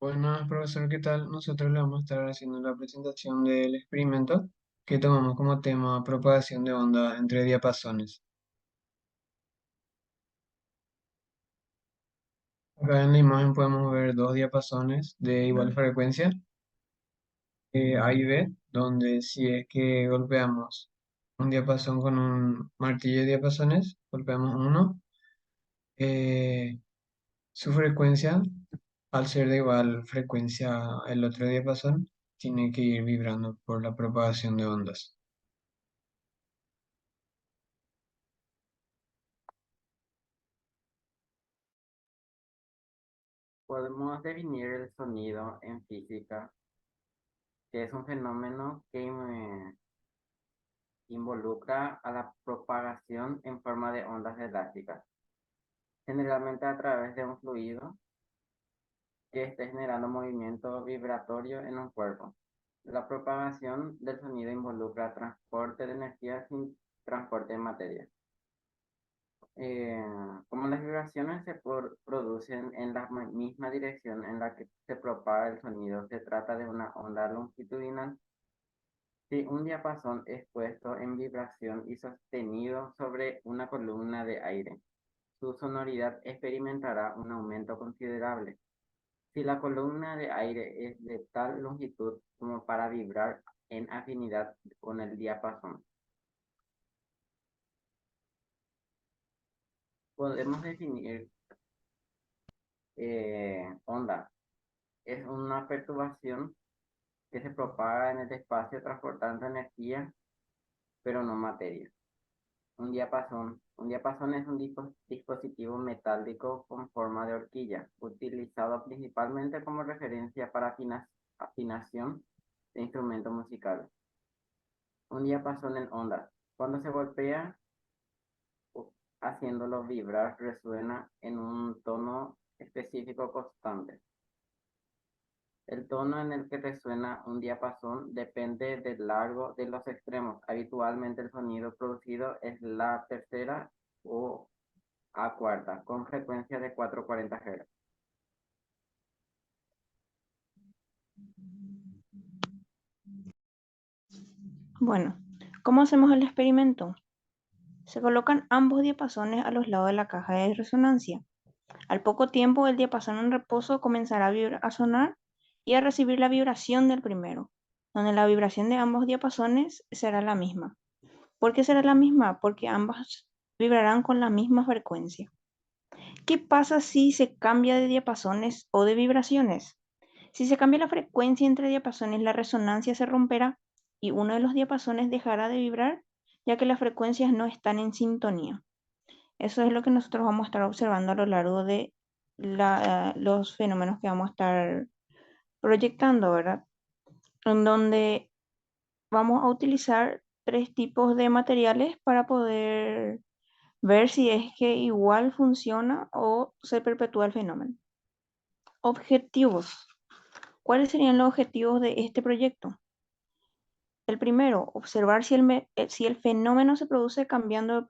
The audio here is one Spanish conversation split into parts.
Buenas, profesor, ¿qué tal? Nosotros le vamos a estar haciendo la presentación del experimento que tomamos como tema propagación de onda entre diapasones. Acá en la imagen podemos ver dos diapasones de igual frecuencia, A y B, donde si es que golpeamos un diapasón con un martillo de diapasones, golpeamos uno, eh, su frecuencia, al ser de igual frecuencia el otro diapasón, tiene que ir vibrando por la propagación de ondas. Podemos definir el sonido en física, que es un fenómeno que involucra a la propagación en forma de ondas elásticas, generalmente a través de un fluido que esté generando movimiento vibratorio en un cuerpo. La propagación del sonido involucra transporte de energía sin transporte de materia. Eh, Como las vibraciones producen en la misma dirección en la que se propaga el sonido, se trata de una onda longitudinal. Si un diapasón es puesto en vibración y sostenido sobre una columna de aire, su sonoridad experimentará un aumento considerable. Si la columna de aire es de tal longitud como para vibrar en afinidad con el diapasón, podemos definir onda. Es una perturbación que se propaga en el espacio transportando energía, pero no materia. Un diapasón es un dispositivo metálico con forma de horquilla, utilizado principalmente como referencia para afinación de instrumentos musicales. Un diapasón en ondas. Cuando se golpea, haciéndolo vibrar, resuena en un tono específico constante. El tono en el que resuena un diapasón depende del largo de los extremos. Habitualmente el sonido producido es la tercera o a cuarta, con frecuencia de 440 Hz. Bueno, ¿cómo hacemos el experimento? Se colocan ambos diapasones a los lados de la caja de resonancia. Al poco tiempo, el diapasón en reposo comenzará a sonar y a recibir la vibración del primero, donde la vibración de ambos diapasones será la misma. ¿Por qué será la misma? Porque ambas vibrarán con la misma frecuencia. ¿Qué pasa si se cambia de diapasones o de vibraciones? Si se cambia la frecuencia entre diapasones, la resonancia se romperá y uno de los diapasones dejará de vibrar, ya que las frecuencias no están en sintonía. Eso es lo que nosotros vamos a estar observando a lo largo de los fenómenos que vamos a estar proyectando, ¿verdad? En donde vamos a utilizar tres tipos de materiales para poder ver si es que igual funciona o se perpetúa el fenómeno. Objetivos. ¿Cuáles serían los objetivos de este proyecto? El primero, observar si el fenómeno se produce cambiando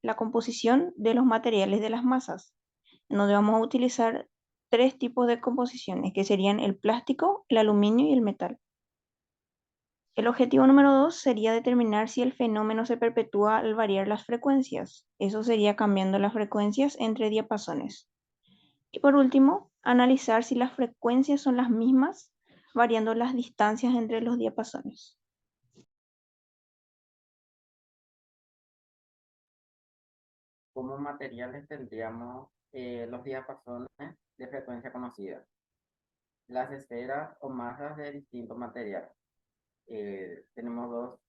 la composición de los materiales de las masas, en donde vamos a utilizar tres tipos de composiciones, que serían el plástico, el aluminio y el metal. El objetivo número dos sería determinar si el fenómeno se perpetúa al variar las frecuencias. Eso sería cambiando las frecuencias entre diapasones. Y por último, analizar si las frecuencias son las mismas, variando las distancias entre los diapasones. Como materiales tendríamos los diapasones de frecuencia conocida, las esferas o masas de distintos materiales. Tenemos dos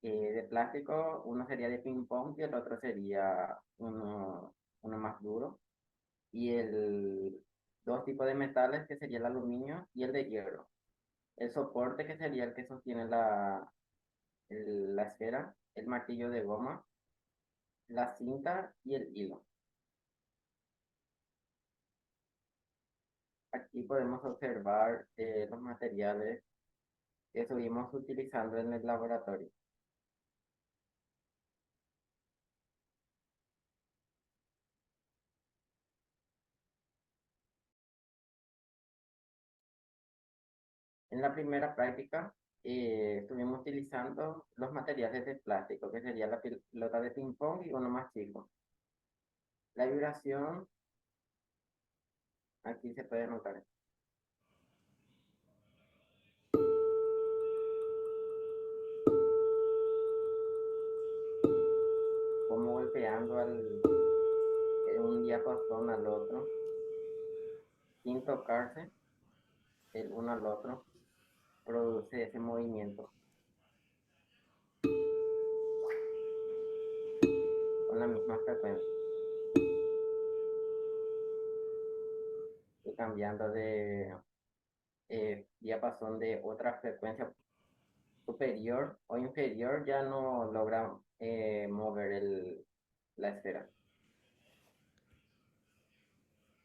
de plástico, uno sería de ping pong y el otro sería uno más duro. Y dos tipos de metales que sería el aluminio y el de hierro. El soporte que sería el que sostiene la esfera, el martillo de goma, la cinta y el hilo. Aquí podemos observar los materiales que estuvimos utilizando en el laboratorio. En la primera práctica estuvimos utilizando los materiales de plástico, que sería la pelota de ping pong y uno más chico. La vibración, aquí se puede notar. Como golpeando un diapasón al otro, sin tocarse el uno al otro, produce ese movimiento con la misma frecuencia. Y cambiando de diapasón de otra frecuencia superior o inferior, ya no logra mover la esfera.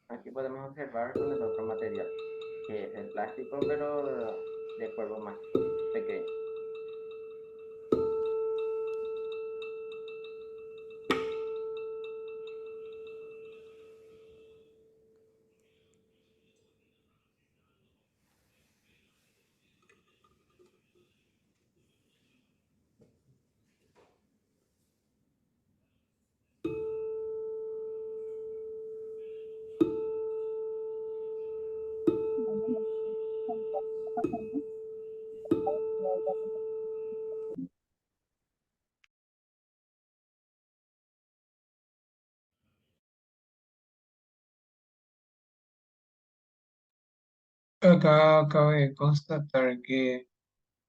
Aquí podemos observar con el otro material, que es el plástico, pero de polvo más pequeño. Acá cabe constatar que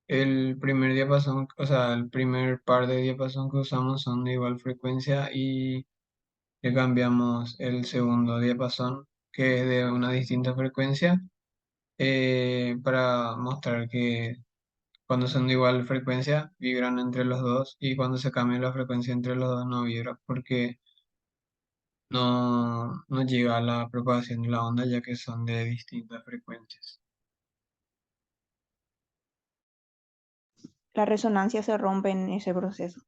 el primer diapasón, o sea, el primer par de diapasón que usamos son de igual frecuencia y le cambiamos el segundo diapasón, que es de una distinta frecuencia, para mostrar que cuando son de igual frecuencia vibran entre los dos y cuando se cambia la frecuencia entre los dos no vibra porque no llega a la propagación de la onda ya que son de distintas frecuencias. La resonancia se rompe en ese proceso.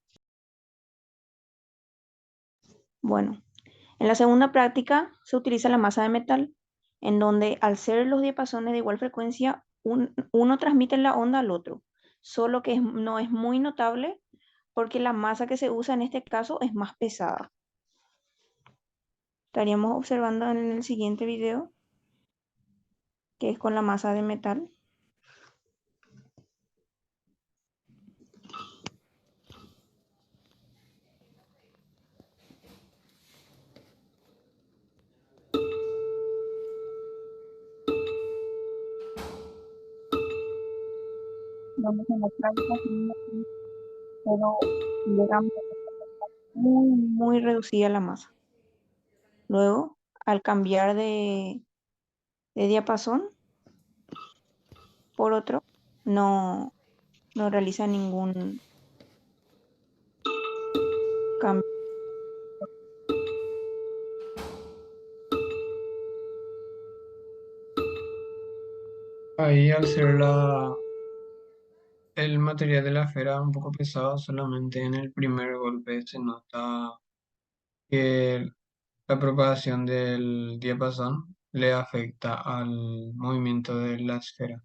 Bueno, en la segunda práctica se utiliza la masa de metal, en donde al ser los diapasones de igual frecuencia, uno transmite la onda al otro, solo que no es muy notable porque la masa que se usa en este caso es más pesada. Estaríamos observando en el siguiente video, que es con la masa de metal. Donde se muestra pero llega muy reducida la masa. Luego, al cambiar de diapasón por otro, no, no realiza ningún cambio. Ahí al ser el material de la esfera un poco pesado, solamente en el primer golpe se nota que la propagación del diapasón le afecta al movimiento de la esfera.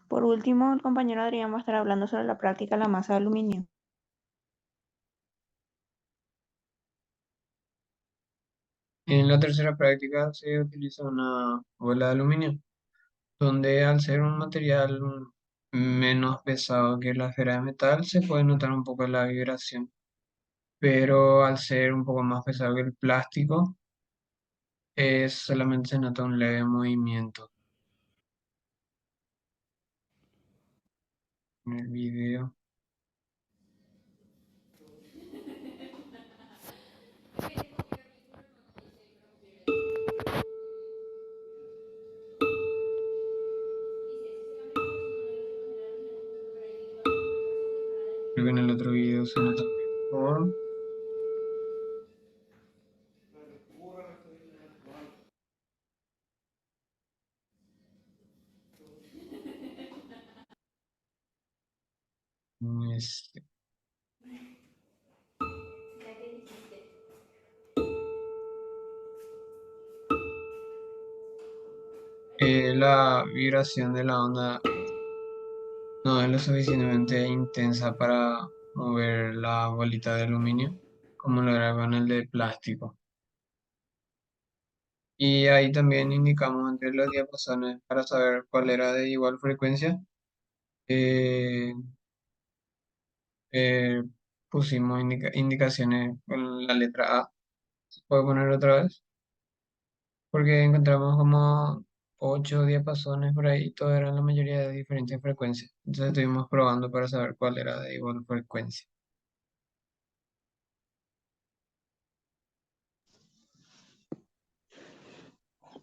Por último, el compañero Adrián va a estar hablando sobre la práctica de la masa de aluminio. En la tercera práctica se utiliza una bola de aluminio, donde al ser un material menos pesado que la esfera de metal, se puede notar un poco la vibración, pero al ser un poco más pesado que el plástico, solamente se nota un leve movimiento. En el video. Creo que en el otro video se nota mejor. Sí. La vibración de la onda no es lo suficientemente intensa para mover la bolita de aluminio, como lo era con el de plástico. Y ahí también indicamos entre los diapasones para saber cuál era de igual frecuencia. eh, eh, Pusimos indicaciones con la letra A. ¿Puedo poner otra vez? Porque encontramos como 8 diapasones por ahí, y todos eran la mayoría de diferentes frecuencias. Entonces estuvimos probando para saber cuál era de igual frecuencia.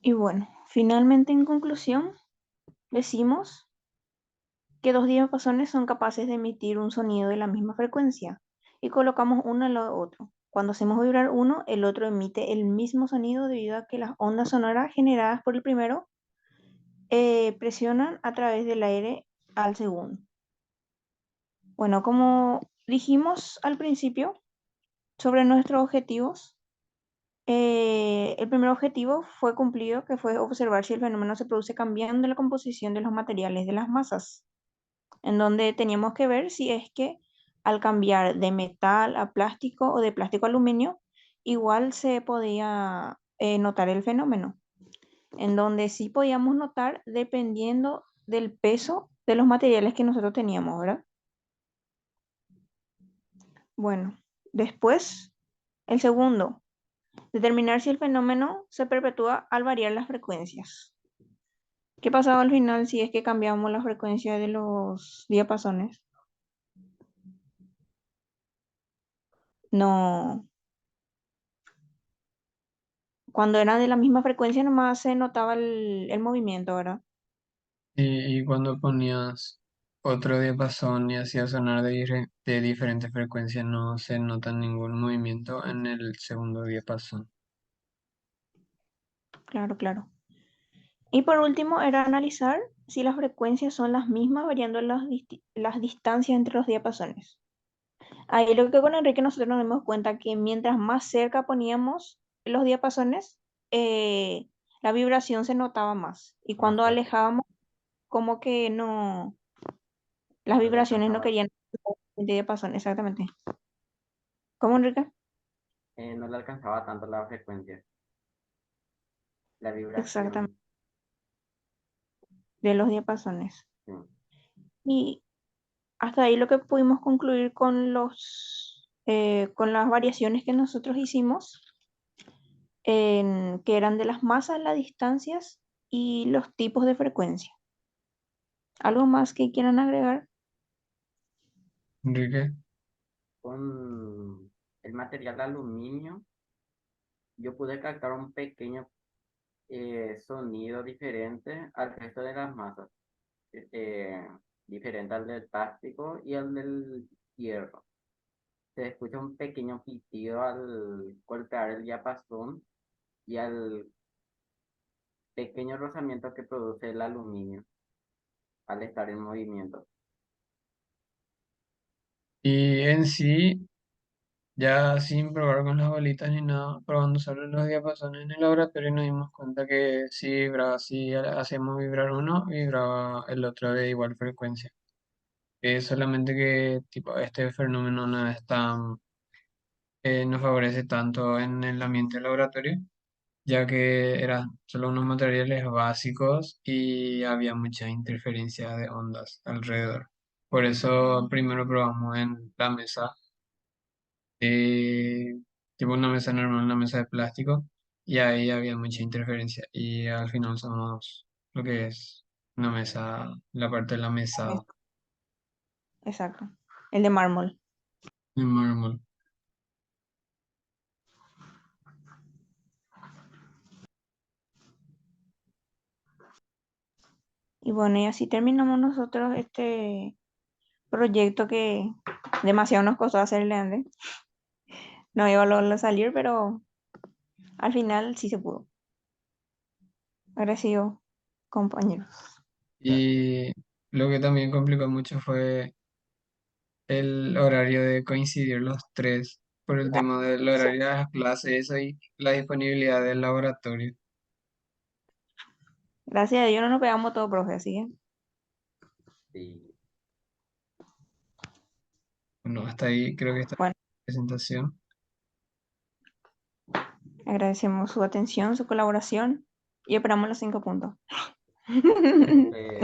Y bueno, finalmente en conclusión, decimos que dos diapasones son capaces de emitir un sonido de la misma frecuencia y colocamos uno al lado de otro. Cuando hacemos vibrar uno, el otro emite el mismo sonido debido a que las ondas sonoras generadas por el primero presionan a través del aire al segundo. Bueno, como dijimos al principio sobre nuestros objetivos, el primer objetivo fue cumplido, que fue observar si el fenómeno se produce cambiando la composición de los materiales de las masas, en donde teníamos que ver si es que al cambiar de metal a plástico o de plástico a aluminio, igual se podía notar el fenómeno, en donde sí podíamos notar dependiendo del peso de los materiales que nosotros teníamos, ¿verdad? Bueno, después, el segundo, determinar si el fenómeno se perpetúa al variar las frecuencias. ¿Qué pasaba al final si es que cambiamos la frecuencia de los diapasones? No, cuando eran de la misma frecuencia nomás se notaba el movimiento, ¿verdad? Y cuando ponías otro diapasón y hacía sonar de diferentes frecuencias, no se nota ningún movimiento en el segundo diapasón. Claro, claro. Y por último era analizar si las frecuencias son las mismas variando las distancias entre los diapasones. Ahí lo que con Enrique nosotros nos dimos cuenta que mientras más cerca poníamos los diapasones, la vibración se notaba más. Y Más cuando fuerte. alejábamos, como que no, las No le vibraciones no alcanzaba, querían el diapasón, exactamente. ¿Cómo, Enrique? no le alcanzaba tanto la frecuencia, la Exactamente, vibración. de los diapasones. Sí. Y hasta ahí lo que pudimos concluir con con las variaciones que nosotros hicimos, que eran de las masas, las distancias y los tipos de frecuencia. ¿Algo más que quieran agregar? Enrique, Con el material de aluminio, yo pude captar un pequeño sonido diferente al resto de las masas, eh, diferente al del plástico y al del hierro. Se escucha un pequeño pitido al golpear el diapasón y al pequeño rozamiento que produce el aluminio al estar en movimiento. y en sí, ya sin probar con las bolitas ni nada, probando solo los diapasones en el laboratorio, nos dimos cuenta que si vibraba, si hacemos vibrar uno, vibraba el otro de igual frecuencia. Solamente que tipo, este fenómeno no es tan, no favorece tanto en el ambiente laboratorio, ya que eran solo unos materiales básicos y había mucha interferencia de ondas alrededor. Por eso primero probamos en la mesa, tipo una mesa normal, una mesa de plástico, y ahí había mucha interferencia. Y al final usamos lo que es una mesa, la parte de la mesa Exacto. El de mármol. de mármol. Y bueno, y así terminamos nosotros este proyecto que demasiado nos costó hacerle antes. No iba a lograr salir, pero al final sí se pudo. Agradecido, compañeros. Y lo que también complicó mucho fue el horario de coincidir los tres por el tema del Sí. horario de las clases, eso y la disponibilidad del laboratorio. Gracias a Dios no nos pegamos todo, profe, así que Sí. Bueno, hasta ahí creo que está la bueno, presentación. agradecemos su atención, su colaboración y esperamos los 5 puntos. Eh,